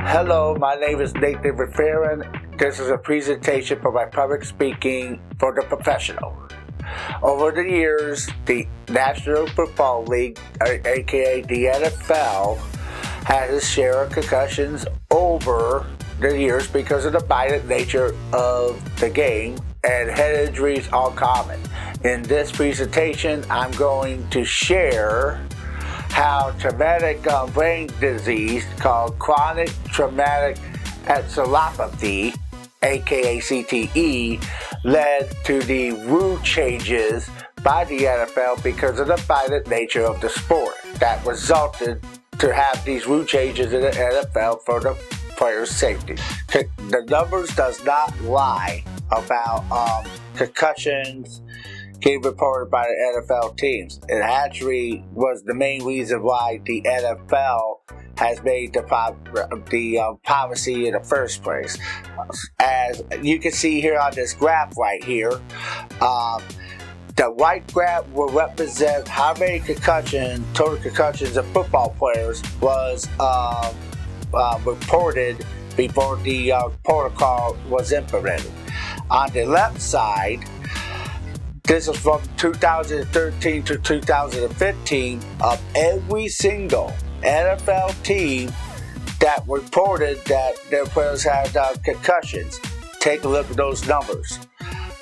Hello, my name is Nathan Referin. This is a presentation for my public speaking for the professional. Over the years, the National Football League, aka the NFL, has its share of concussions over the years because of the violent nature of the game, and head injuries are common. In this presentation, I'm going to share how traumatic brain disease called chronic traumatic encephalopathy, aka CTE, led to the rule changes by the NFL because of the violent nature of the sport that resulted to have these rule changes in the NFL for the players' safety. The numbers does not lie about concussions getting reported by the NFL teams. It actually was the main reason why the NFL has made the policy in the first place. As you can see here on this graph right here, the white graph will represent how many total concussions of football players was reported before the protocol was implemented. On the left side, this is from 2013 to 2015 of every single NFL team that reported that their players had concussions. Take a look at those numbers.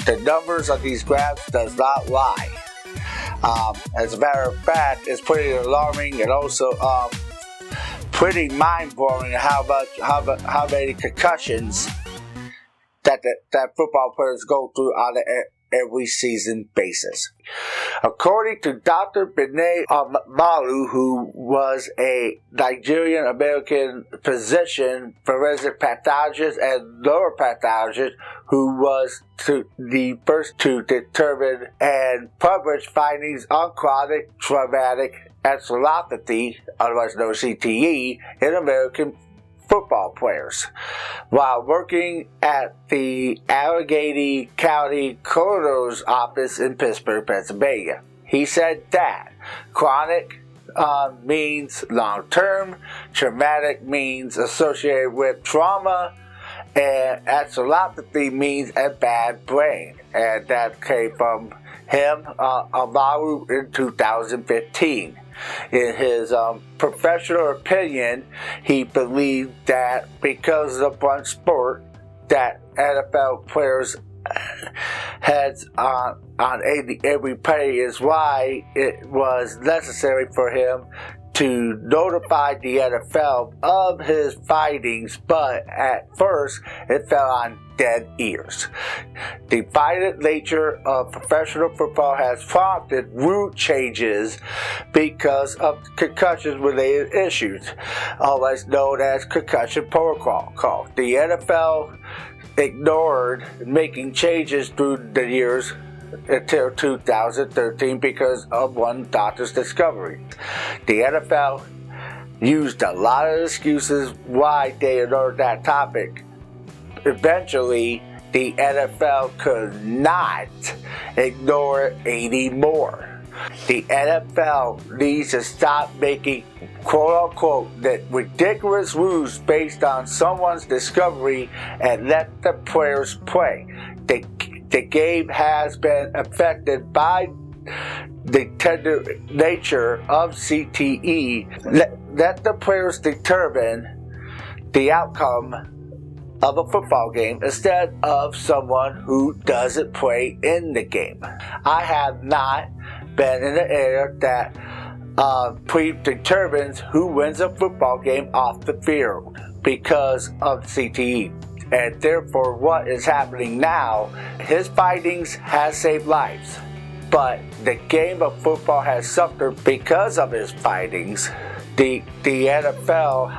The numbers of these graphs does not lie. As a matter of fact, it's pretty alarming and also pretty mind-blowing how many concussions that football players go through on every season basis. According to Dr. Binay Malu, who was a Nigerian-American physician, forensic pathologist, and neuropathologist, who was the first to determine and publish findings on chronic traumatic encephalopathy, otherwise known as CTE, in American football players. While working at the Allegheny County Coroner's Office in Pittsburgh, Pennsylvania, he said that chronic means long-term, traumatic means associated with trauma, and encephalopathy means a bad brain. And that came from him, Amaru, in 2015. In his professional opinion, he believed that because of one sport that NFL players' heads on every play is why it was necessary for him to notify the NFL of his findings, but at first it fell on dead ears. The violent nature of professional football has prompted rule changes because of concussion-related issues, otherwise known as concussion protocol. The NFL ignored making changes through the years until 2013 because of one doctor's discovery. The NFL used a lot of excuses why they ignored that topic. Eventually, the NFL could not ignore it anymore. The NFL needs to stop making quote-unquote that ridiculous rules based on someone's discovery and let the players play. The game has been affected by the tender nature of CTE. Let the players determine the outcome of a football game instead of someone who doesn't play in the game. I have not been in an area that predetermines who wins a football game off the field because of CTE. And therefore, what is happening now, his findings has saved lives. But the game of football has suffered because of his findings. The NFL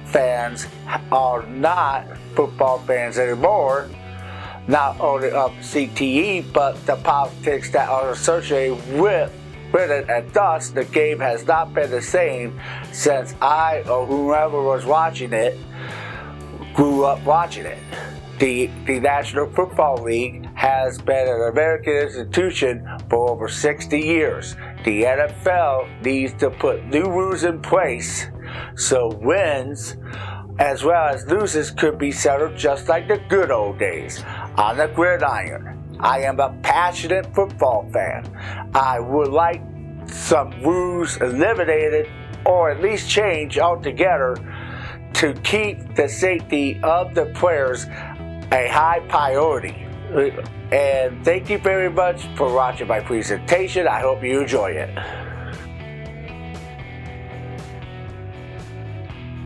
fans are not football fans anymore, not only of CTE, but the politics that are associated with it, and thus the game has not been the same since I or whoever was watching it grew up watching it. The National Football League has been an American institution for over 60 years. The NFL needs to put new rules in place so wins as well as losses could be settled just like the good old days on the gridiron. I am a passionate football fan. I would like some rules eliminated or at least changed altogether to keep the safety of the players a high priority. And thank you very much for watching my presentation. I hope you enjoy it.